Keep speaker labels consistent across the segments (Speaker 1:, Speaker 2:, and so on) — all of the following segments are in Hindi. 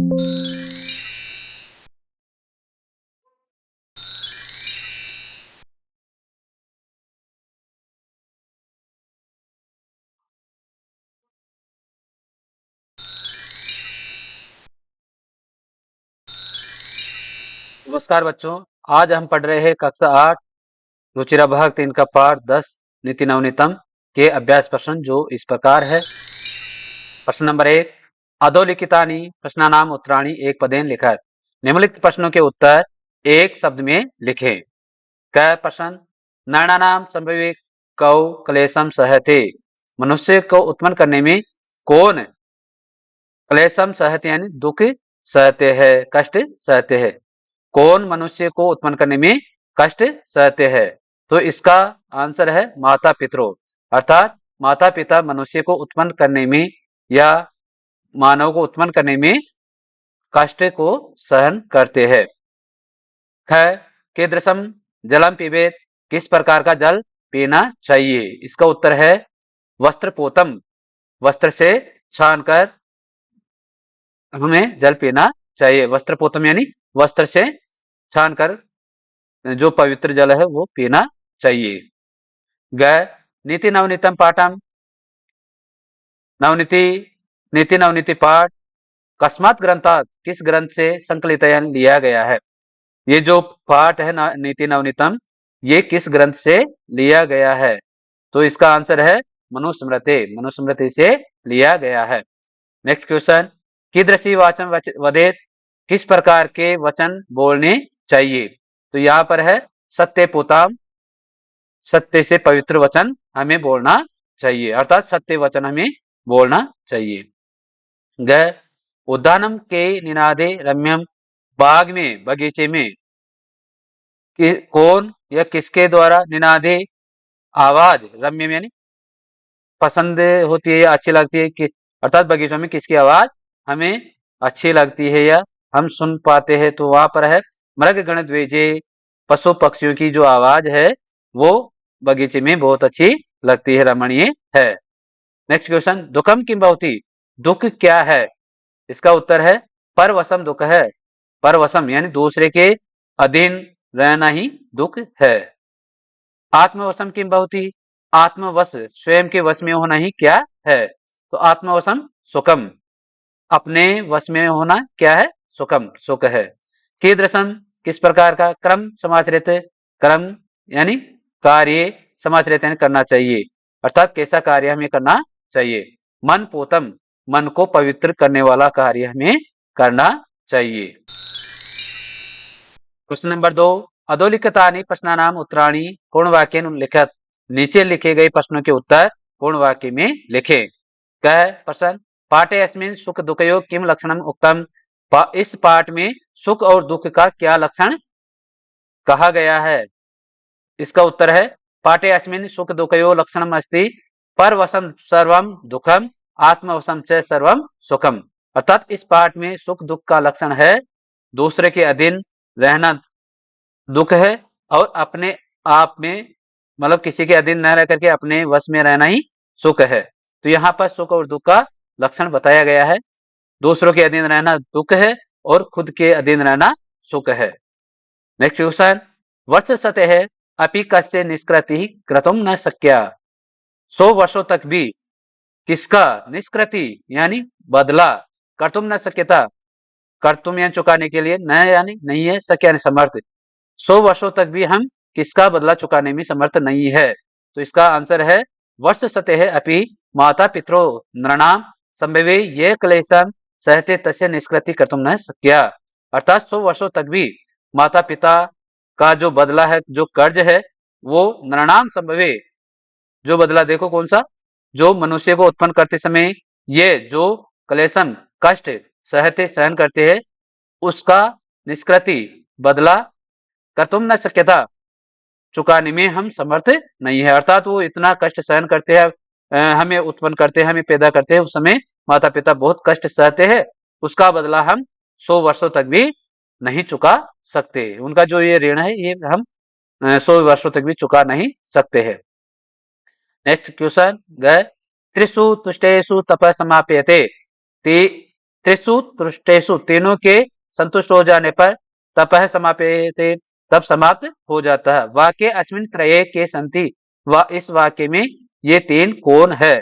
Speaker 1: नमस्कार बच्चों, आज हम पढ़ रहे हैं कक्षा 8 रुचिरा भाग 3 का पाठ 10 नीति नवनीतम के अभ्यास प्रश्न जो इस प्रकार है। प्रश्न नंबर 1, अधोलिखितानि प्रश्नानाम उत्तराणि एक पदेन लिखत। निम्नलिखित प्रश्नों के उत्तर एक शब्द में लिखें। क प्रश्न, नरणानाम संभवे कौ क्लेशम सहते। मनुष्य को उत्पन्न करने में कौन क्लेशम सहते यानी दुख सहते हैं, कष्ट सहते हैं। कौन मनुष्य को उत्पन्न करने में कष्ट सहते हैं? तो इसका आंसर है माता पितरों, अर्थात माता पिता मनुष्य को उत्पन्न करने में या मानव को उत्पन्न करने में कष्ट को सहन करते हैं। ख, कीदृशम जलम पिबेत। किस प्रकार का जल पीना चाहिए? इसका उत्तर है वस्त्रपोतम। वस्त्र से छानकर हमें जल पीना चाहिए। वस्त्रपोतम यानी वस्त्र से छानकर जो पवित्र जल है वो पीना चाहिए। ग, नीति नवनीतम पाठम। नीति नवनीति पाठ कस्मात् ग्रंथात्, किस ग्रंथ से संकलित लिया गया है? ये जो पाठ है नीति नवनीतम, ये किस ग्रंथ से लिया गया है? तो इसका आंसर है मनुस्मृति। मनुस्मृति से लिया गया है। नेक्स्ट क्वेश्चन, कीदृशी वाचन वदेत। किस प्रकार के वचन बोलने चाहिए? तो यहाँ पर है सत्य पोताम, सत्य से पवित्र वचन हमें बोलना चाहिए, अर्थात सत्य वचन हमें बोलना चाहिए। ग, उद्यानम के निनादे रम्यम। बाग में, बगीचे में कौन या किसके द्वारा निनादे आवाज, रम्य यानी पसंद होती है या अच्छी लगती है कि, अर्थात बगीचों में किसकी आवाज हमें अच्छी लगती है या हम सुन पाते हैं? तो वहां पर है मृग गण द्विजे, पशु पक्षियों की जो आवाज है वो बगीचे में बहुत अच्छी लगती है, रमणीय है। नेक्स्ट क्वेश्चन, दुखम किम भवति। दुख क्या है? इसका उत्तर है परवशम दुख है। परवशम यानी दूसरे के अधीन रहना ही दुख है। आत्मवशम किम भवति। आत्मवश, स्वयं के वश में होना ही क्या है? तो आत्मवशम सुखम, अपने वश में होना क्या है? सुखम, सुख है। कीदृशम, किस प्रकार का। क्रम समाचरित, क्रम यानी कार्य, समाचरित यानी करना चाहिए, अर्थात कैसा कार्य हमें करना चाहिए। मन पोतम, मन को पवित्र करने वाला कार्य हमें करना चाहिए। क्वेश्चन नंबर 2, अधोलिखितानि प्रश्नानाम उत्तराणि पूर्ण वाक्य लिखत। नीचे लिखे गए प्रश्नों के उत्तर पूर्ण वाक्य में लिखें। कह प्रश्न, पाठे अस्मिन् सुख दुखयो किम लक्षणम उक्तम। इस पाठ में सुख और दुख का क्या लक्षण कहा गया है? इसका उत्तर है पाठे अस्मिन् सुख दुखयो लक्षणम अस्ति परवशम सर्वम दुखम आत्मवशम च सर्वम सुखम। अर्थात इस पाठ में सुख दुख का लक्षण है दूसरे के अधीन रहना दुख है, और अपने आप में मतलब किसी के अधीन न रह करके अपने वश में रहना ही सुख है। तो यहाँ पर सुख और दुख का लक्षण बताया गया है। दूसरों के अधीन रहना दुख है और खुद के अधीन रहना सुख है। नेक्स्ट क्वेश्चन, वर्ष सतह अपि कस्य निष्कृति क्रतुम न शक्या। 100 वर्षों तक भी किसका निष्कृति यानी बदला कर्तुम न शक्यता, कर्तुम यानी चुकाने के लिए, न यानी नहीं है, शक्य यानी समर्थ। 100 वर्षों तक भी हम किसका बदला चुकाने में समर्थ नहीं है? तो इसका आंसर है वर्ष सतह अपि माता पितरो नृणाम संभवे ये क्लेशम सहते तस्य निष्कृति कर्तुम न शक्या। अर्थात 100 वर्षों तक भी माता पिता का जो बदला है, जो कर्ज है, वो नृणाम संभवे, जो बदला देखो कौन सा, जो मनुष्य को उत्पन्न करते समय ये जो क्लेशम कष्ट सहते सहन करते हैं उसका निष्कृति बदला कर्तुम न शक्यता चुकाने में हम समर्थ नहीं है। अर्थात वो इतना कष्ट सहन करते हैं, हमें उत्पन्न करते हैं, हमें पैदा करते हैं, उस समय माता पिता बहुत कष्ट सहते हैं, उसका बदला हम 100 वर्षों तक भी नहीं चुका सकते। उनका जो ये ऋण है ये हम 100 वर्षों तक भी चुका नहीं सकते हैं। नेक्स्ट क्वेश्चन, गए त्रिषु तुष्टेषु तप समाप्यते। त्रिषु तुष्टेषु, तीनों के संतुष्ट हो जाने पर तपः समाप्यते, तब समाप्त हो जाता है। वाक्य अस्मिन् त्रये के सन्ति, इस वाक्य में ये तीन कौन है,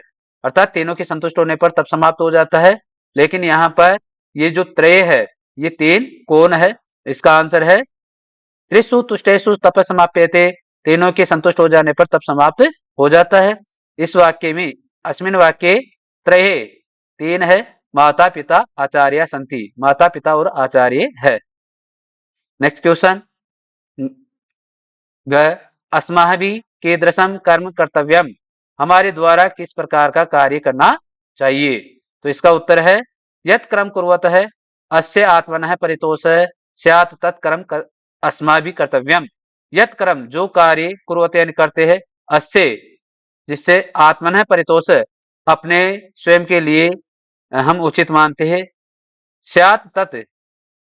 Speaker 1: अर्थात तीनों के संतुष्ट होने पर तब समाप्त हो जाता है। लेकिन यहाँ पर ये जो त्रय है ये तीन कौन है, इसका आंसर है त्रिषु तुष्टेषु तप समाप्यते, तीनों के संतुष्ट हो जाने पर तब समाप्त हो जाता है। इस वाक्य में अस्मिन वाक्य त्रये तीन है, माता पिता आचार्य संति, माता पिता और आचार्य है। नेक्स्ट क्वेश्चन, अस्माभिः कीदृशं कर्म कर्तव्यम, हमारे द्वारा किस प्रकार का कार्य करना चाहिए। तो इसका उत्तर है यत् कर्म कुर्वतः अस्य आत्मनः परितोषः स्यात् तत्कर्म अस्माभिः कर्तव्यम। यत् कर्म, जो कार्य कुर्वते यानी करते हैं, अस्य जिससे आत्मनः परितोष, अपने स्वयं के लिए हम उचित मानते हैं, स्यात् तत्,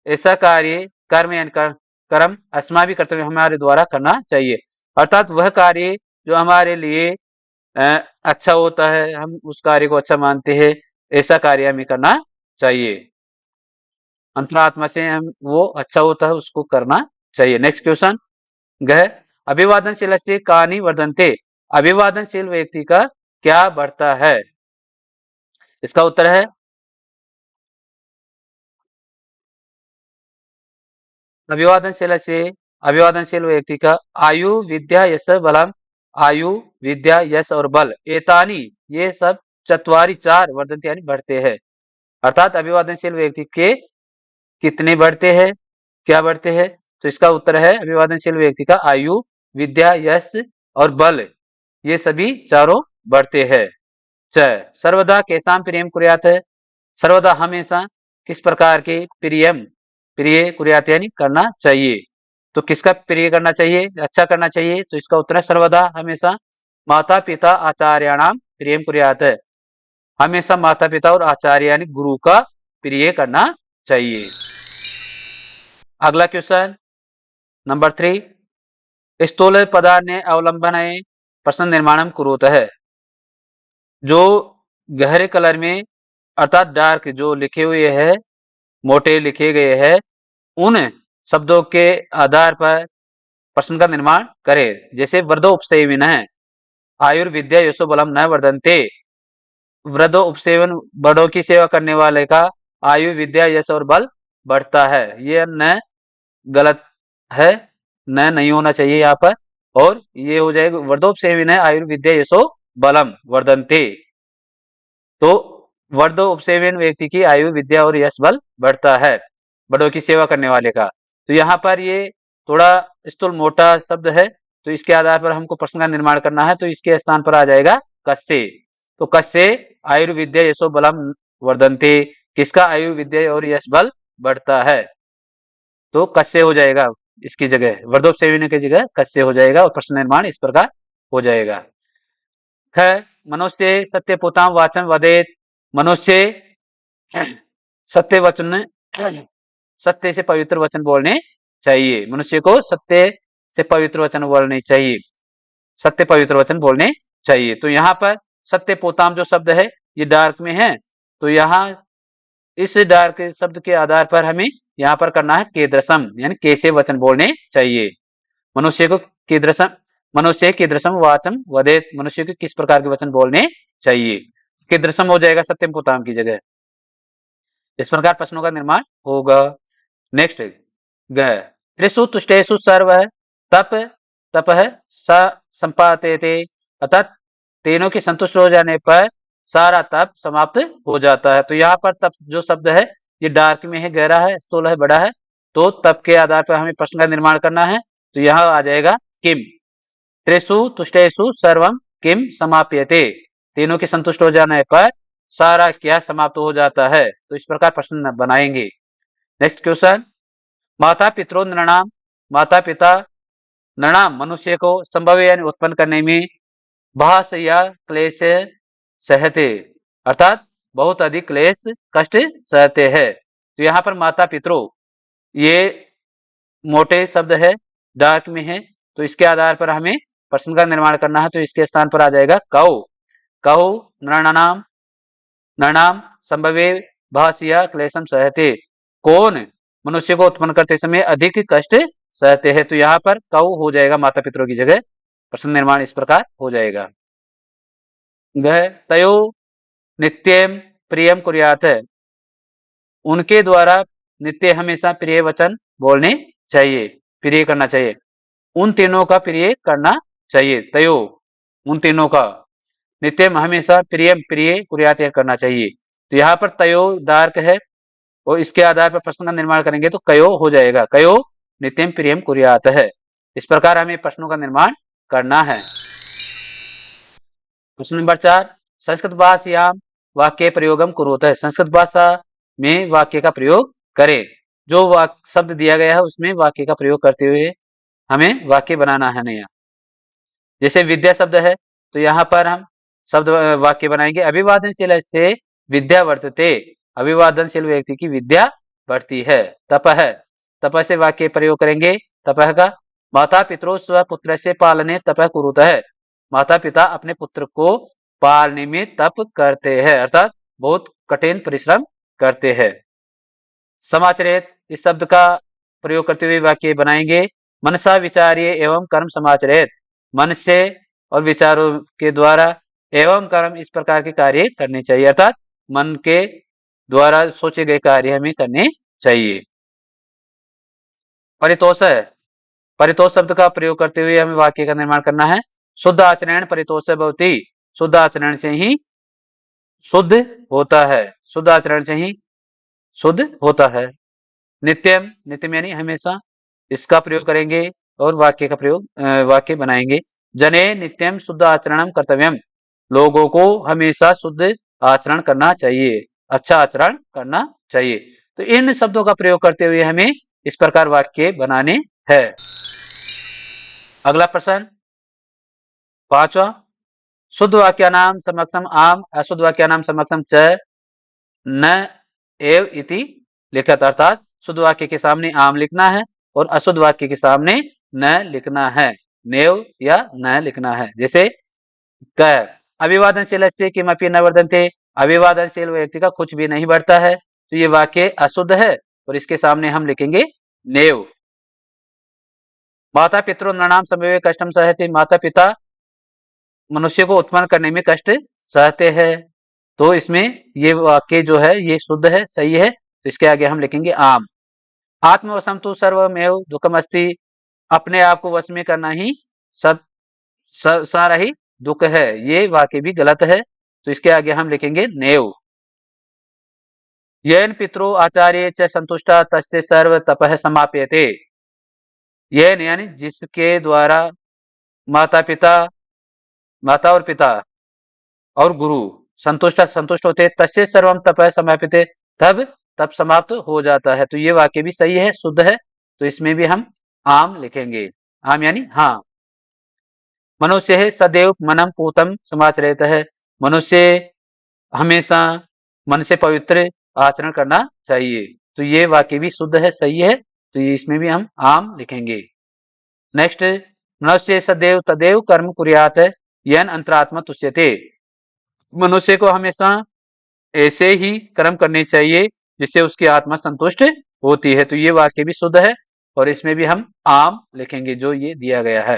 Speaker 1: ऐसा कार्य, कर्म यानी कर्म, अस्माभिः कर्तव्य, हमारे द्वारा करना चाहिए। अर्थात वह कार्य जो हमारे लिए अच्छा होता है, हम उस कार्य को अच्छा मानते हैं, ऐसा कार्य हमें करना चाहिए। अंतरात्मा से हम वो अच्छा होता है उसको करना चाहिए। नेक्स्ट क्वेश्चन, गह अभिवादनशील से कानि वर्धन्ते, अभिवादनशील व्यक्ति का क्या बढ़ता है। इसका उत्तर है अभिवादनशील व्यक्ति का आयु विद्या यश बलम, आयु विद्या यश और बल, एतानी, ये सब चत्वारी, चार, वर्धन्ते यानी बढ़ते हैं। अर्थात अभिवादनशील व्यक्ति के कितने बढ़ते हैं, क्या बढ़ते हैं। तो इसका उत्तर है अभिवादनशील व्यक्ति का आयु विद्या यश और बल, ये सभी चारों बढ़ते हैं। सर्वदा केसाम प्रियम कुर्यात है, सर्वदा हमेशा किस प्रकार के प्रिय कुर्यात यानी करना चाहिए। तो किसका प्रिय करना चाहिए, अच्छा करना चाहिए। तो इसका उत्तर है सर्वदा, हमेशा माता पिता आचार्याणाम प्रियम कुर्यात है, हमेशा माता पिता और आचार्य यानी गुरु का प्रिय करना चाहिए। अगला क्वेश्चन नंबर 3, स्थूल पदार्थ अवलंबन प्रश्न निर्माणम कुरुत है। जो गहरे कलर में अर्थात डार्क जो लिखे हुए है, मोटे लिखे गए हैं, उन शब्दों के आधार पर प्रश्न का निर्माण करे। जैसे वृद्धो उपसेविन है, आयुर्विद्या यशो बलम न वर्धन्ते, वृद्धो उपसेवन, बड़ों की सेवा करने वाले का आयु विद्या यश और बल बढ़ता है। ये न गलत है, न नहीं होना चाहिए यहाँ पर, और ये हो जाएगा वर्धोपसेविन है आयुर्विद्या यशो बलम वर्धन्ते। तो वर्धो उपसेवन व्यक्ति की आयु विद्या और यश बल बढ़ता है, बड़ों की सेवा करने वाले का। तो यहाँ पर ये थोड़ा स्थूल मोटा शब्द है, तो इसके आधार पर हमको प्रश्न का निर्माण करना है। तो इसके स्थान पर आ जाएगा कस्य। तो कस्य आयुर्विद्या यशो बलम वर्धन्ते, किसका आयु विद्या और यश बल बढ़ता है। तो कस्य हो जाएगा इसकी जगह, वर्धोपसेविनी की जगह कस्य हो जाएगा, और प्रश्न निर्माण इस प्रकार हो जाएगा। मनुष्य सत्य पोताम वाचन वदेत, मनुष्य सत्य वचन, सत्य से पवित्र वचन बोलने चाहिए। मनुष्य को सत्य से पवित्र वचन बोलने चाहिए, सत्य पवित्र वचन बोलने चाहिए। तो यहाँ पर सत्य पोताम जो शब्द है ये डार्क में है, तो यहाँ इस डार्क शब्द के आधार पर हमें यहाँ पर करना है कीदृशम, यानी कैसे वचन बोलने चाहिए। मनुष्य को कीदृशम, मनुष्य कीदृशम वाचम वदेत, मनुष्य को किस प्रकार के वचन बोलने चाहिए। कीदृशम हो जाएगा सत्यम पोताम की जगह। इस प्रकार प्रश्नों का निर्माण होगा। नेक्स्ट, त्रिषु तुष्टेषु सर्व तप तपः संपादते, अर्थात तीनों के संतुष्ट हो जाने पर सारा तप समाप्त हो जाता है। तो यहाँ पर तप जो शब्द है ये डार्क में है, गहरा है, स्थूल है, बड़ा है। तो तप के आधार पर हमें प्रश्न का निर्माण करना है। तो यहाँ आ जाएगा किम, त्रिषु तुष्टेषु सर्वम किम समाप्यते, तीनों के संतुष्ट हो जाने पर सारा क्या समाप्त हो जाता है। तो इस प्रकार प्रश्न बनाएंगे। नेक्स्ट क्वेश्चन, माता पितरो नृणाम, माता पिता नृणाम मनुष्य को संभव यानी उत्पन्न करने में भाष या क्लेश सहते, अर्थात बहुत अधिक क्लेश कष्ट सहते हैं। तो यहाँ पर माता पितरो ये मोटे शब्द है, डार्क में है, तो इसके आधार पर हमें प्रश्न का निर्माण करना है। तो इसके स्थान पर आ जाएगा कौ, कौ नृणाम, नृणाम संभवे भाष्य क्लेशम सहते, कौन मनुष्य को उत्पन्न करते समय अधिक कष्ट सहते हैं? तो यहाँ पर कौ हो जाएगा माता पितरों की जगह। प्रश्न निर्माण इस प्रकार हो जाएगा। गह तयो नित्यम प्रियम कुर्यात, उनके द्वारा नित्य हमेशा प्रिय वचन बोलने चाहिए, प्रिय करना चाहिए। उन तीनों का प्रिय करना चाहिए। तयो उन तीनों का, नित्यम हमेशा, प्रियम प्रिय कुर्यात करना चाहिए। तो यहाँ पर तयो दार्क है और इसके आधार पर प्रश्न का निर्माण करेंगे तो कयो हो जाएगा। कयो नित्यम प्रियम कुर्यात है। इस प्रकार हमें प्रश्नों का निर्माण करना है। प्रश्न नंबर 4, संस्कृत भाषायाम वाक्य प्रयोगम कुरुत है, संस्कृत भाषा में वाक्य का प्रयोग करें। जो शब्द दिया गया है उसमें वाक्य का प्रयोग करते हुए हमें वाक्य बनाना है नया। जैसे विद्या शब्द है तो यहाँ पर हम शब्द वाक्य बनाएंगे, अभिवादनशील से विद्या वर्तते, अभिवादनशील व्यक्ति की विद्या बढ़ती है। तपः, तपः से वाक्य प्रयोग करेंगे। तपः का माता पितरो स्वपुत्र से पालने तपः कुरुत है, माता पिता अपने पुत्र को पालने में तप करते हैं, अर्थात बहुत कठिन परिश्रम करते हैं। समाचरित, इस शब्द का प्रयोग करते हुए वाक्य बनाएंगे। मनसा विचार्य एवं कर्म समाचरित, मन से और विचारों के द्वारा एवं कर्म इस प्रकार के कार्य करने चाहिए, अर्थात मन के द्वारा सोचे गए कार्य हमें करने चाहिए। परितोष है, परितोष शब्द का प्रयोग करते हुए हमें वाक्य का निर्माण करना है। शुद्ध आचरण परितोष भवति, शुद्ध आचरण से ही शुद्ध होता है, शुद्ध आचरण से ही शुद्ध होता है। नित्यम, नित्यम यानी हमेशा, इसका प्रयोग करेंगे और वाक्य का प्रयोग वाक्य बनाएंगे। जने नित्यम शुद्ध आचरणम कर्तव्यम, लोगों को हमेशा शुद्ध आचरण करना चाहिए, अच्छा आचरण करना चाहिए। तो इन शब्दों का प्रयोग करते हुए हमें इस प्रकार वाक्य बनाने हैं। अगला प्रश्न 5वां, शुद्ध वाक्यानाम समक्षम आम, अशुद्ध वाक्यानाम समक्षम च न एव इति लिखत, अर्थात शुद्ध वाक्य के सामने आम लिखना है और अशुद्ध वाक्य के सामने न लिखना है, नेव या न लिखना है। जैसे क अभिवादनशील से किमपि न वर्धन्ते, अभिवादनशील व्यक्ति का कुछ भी नहीं बढ़ता है, तो ये वाक्य अशुद्ध है और इसके सामने हम लिखेंगे नेव। माता पितरो नृणाम संभवे कष्टम सहते, माता पिता मनुष्य को उत्पन्न करने में कष्ट सहते हैं, तो इसमें ये वाक्य जो है ये शुद्ध है, सही है, तो इसके आगे हम लिखेंगे आम। आत्मवशम तो सर्वमेव दुखम अस्ति, अपने आप को वश में करना ही सब सारा ही दुख है, ये वाक्य भी गलत है, तो इसके आगे हम लिखेंगे नेव। येन पितरो आचार्य च संतुष्टा तस्य सर्व तपः समाप्यते, येन यानी जिसके द्वारा माता पिता, माता और पिता और गुरु संतुष्ट होते, तस्य सर्वम तपः समाप्यते, तब तप समाप्त हो जाता है। तो ये वाक्य भी सही है, शुद्ध है, तो इसमें भी हम आम लिखेंगे। आम यानी हाँ। मनुष्य है सदैव मनम पूतम समाचरित है, मनुष्य हमेशा मन से पवित्र आचरण करना चाहिए, तो ये वाक्य भी शुद्ध है, सही है, तो इसमें भी हम आम लिखेंगे। नेक्स्ट, मनुष्य सदैव तदैव कर्म कुर्यात येन अंतरात्मा तुष्यते, मनुष्य को हमेशा ऐसे ही कर्म करने चाहिए जिससे उसकी आत्मा संतुष्ट होती है, तो ये वाक्य भी शुद्ध है और इसमें भी हम आम लिखेंगे जो ये दिया गया है।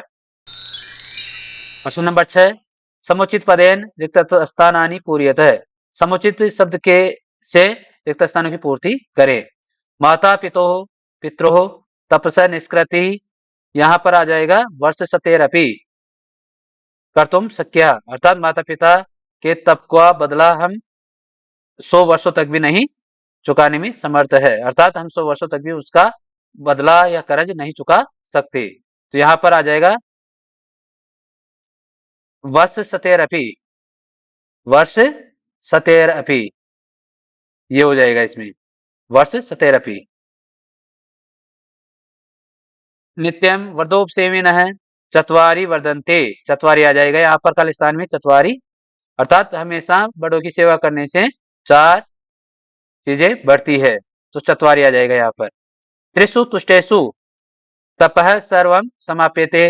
Speaker 1: प्रश्न नंबर 6, समुचित पदेन रिक्त स्थानानि पूर्यत है, समुचित शब्द के से रिक्त स्थानों की पूर्ति करें। माता पितो पित्रो तपस निष्कृति, यहाँ पर आ जाएगा वर्ष सतेरपि कर्तुम शक्या, अर्थात माता पिता के तप का बदला हम 100 वर्षों तक भी नहीं चुकाने में समर्थ है, अर्थात हम 100 वर्षों तक भी उसका बदला या कर्ज नहीं चुका सकते, तो यहाँ पर आ जाएगा वर्ष सतेरपि, वर्ष सतेरपि, ये हो जाएगा इसमें वर्ष सतेरपि। नित्यम वर्धोपसेविन है चतवारी वर्धनते, चतवारी आ जाएगा यहाँ पर काल स्थान में चतवारी, अर्थात हमेशा बड़ों की सेवा करने से 4 चीजें बढ़ती है, तो चतवारी आ जाएगा यहाँ पर। त्रिषु तुष्टेषु तपः सर्वम समाप्यते,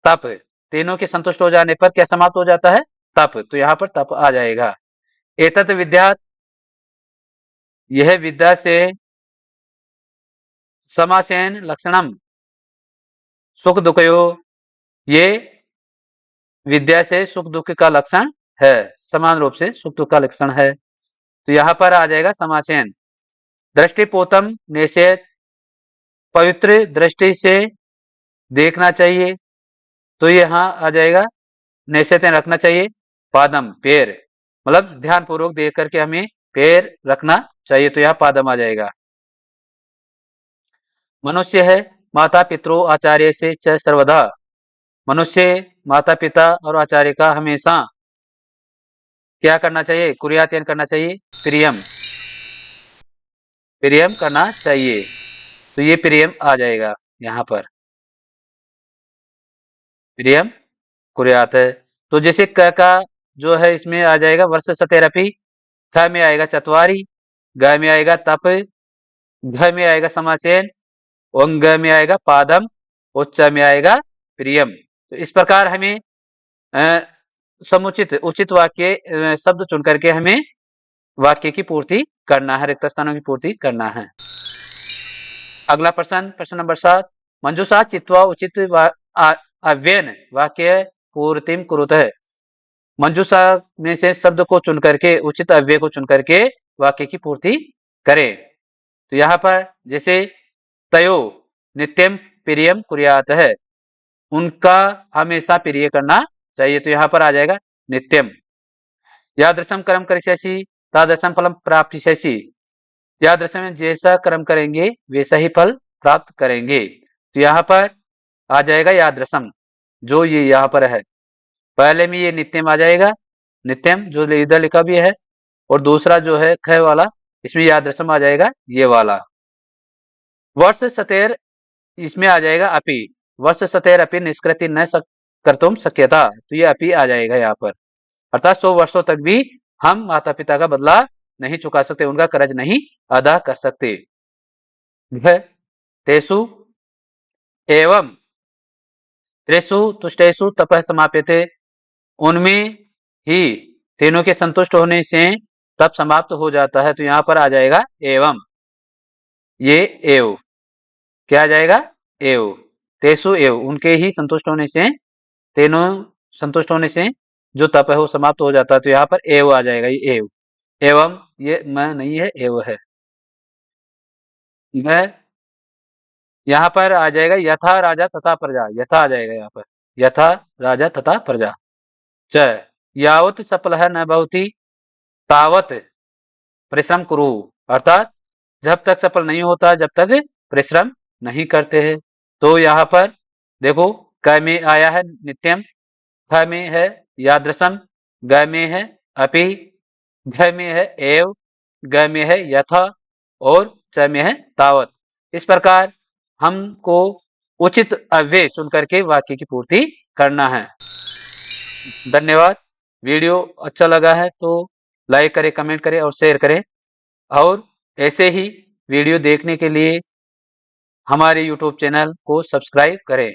Speaker 1: तप तीनों के संतुष्ट हो जाने पर क्या समाप्त हो जाता है, तप, तो यहाँ पर तप आ जाएगा। एतत् विद्यात् यह विद्या से समासेन लक्षणम सुख दुखयो, ये विद्या से सुख दुख का लक्षण है, समान रूप से सुख दुख का लक्षण है। तो यहाँ पर आ जाएगा समासेन। दृष्टिपोतम निषेध, पवित्र दृष्टि से देखना चाहिए, तो यहाँ आ जाएगा निषेध रखना चाहिए। पादम पैर, मतलब ध्यान पूर्वक देख करके हमें पैर रखना चाहिए, तो यहाँ पादम आ जाएगा। मनुष्य है माता पितरों आचार्य से च सर्वदा, मनुष्य माता पिता और आचार्य का हमेशा क्या करना चाहिए, कुर्यात्यन करना चाहिए, प्रियम, प्रियम करना चाहिए। तो ये प्रियम आ जाएगा यहाँ पर, प्रियम कुर्यात है। तो जैसे क का जो है इसमें आ जाएगा वर्ष सतेरपी, थ में आएगा चतवारी, ग में आएगा तप, घ में आएगा समासेन, ओंग में आएगा पादम, उच्च में आएगा प्रियम। तो इस प्रकार हमें समुचित उचित वाक्य शब्द चुन करके हमें वाक्य की पूर्ति करना है, रिक्त स्थानों की पूर्ति करना है। अगला प्रश्न, प्रश्न नंबर 7, मंजूषा चित्वा उचित अव्ययन वाक्य पूर्तिम कुरुतः। मंजूषा में से शब्द को चुन करके, उचित अव्यय को चुन करके वाक्य की पूर्ति करें। तो यहाँ पर जैसे तयो नित्यम प्रियम कुर्यात है, उनका हमेशा प्रिय करना चाहिए, तो यहाँ पर आ जाएगा नित्यम। यादृशम कर्म करिष्यसि तादृशम फलम प्राप्स्यसि, यादृशम जैसा कर्म करेंगे वैसा ही फल प्राप्त करेंगे। तो यहाँ पर आ जाएगा यादृशम, जो ये यहाँ पर है। पहले में ये नित्यम आ जाएगा, नित्यम जो इधर लिखा भी है, और दूसरा जो है ख वाला, इसमें यादृशम आ जाएगा ये वाला। वर्ष सतेर, इसमें आ जाएगा अपि, वर्ष सतेर अपि निष्कृति न कर्तुम शक्यता, तो ये अपि आ जाएगा यहाँ पर। अर्थात 100 वर्षों तक भी हम माता पिता का बदला नहीं चुका सकते, उनका कर्ज नहीं अदा कर सकते। तेसु एवं त्रेसु तुष्टेसु तपः समाप्यते, उनमें ही तीनों के संतुष्ट होने से तप समाप्त हो जाता है। तो यहाँ पर आ जाएगा एवं, ये एव क्या आ जाएगा, एव, तेसु एव, उनके ही संतुष्ट होने से, तीनों संतुष्ट होने से जो तप है वो समाप्त हो जाता है। तो यहाँ पर एव आ जाएगा, ये एव, एवं ये मैं नहीं है, एव है। यहाँ पर आ जाएगा यथा राजा तथा प्रजा, यथा आ जाएगा यहाँ पर, यथा राजा तथा प्रजा। च यावत सफल है न भवति तावत परिश्रम कुरु, अर्थात जब तक सफल नहीं होता जब तक परिश्रम नहीं करते हैं। तो यहाँ पर देखो, क में आया है नित्यम, ख में है यादृशम, ग में है अपि, घ में है एव, ग में है यथा, और च में है तावत। इस प्रकार हमको उचित अव्यय चुन करके वाक्य की पूर्ति करना है। धन्यवाद। वीडियो अच्छा लगा है तो लाइक करें, कमेंट करें और शेयर करें, और ऐसे ही वीडियो देखने के लिए हमारे YouTube चैनल को सब्सक्राइब करें।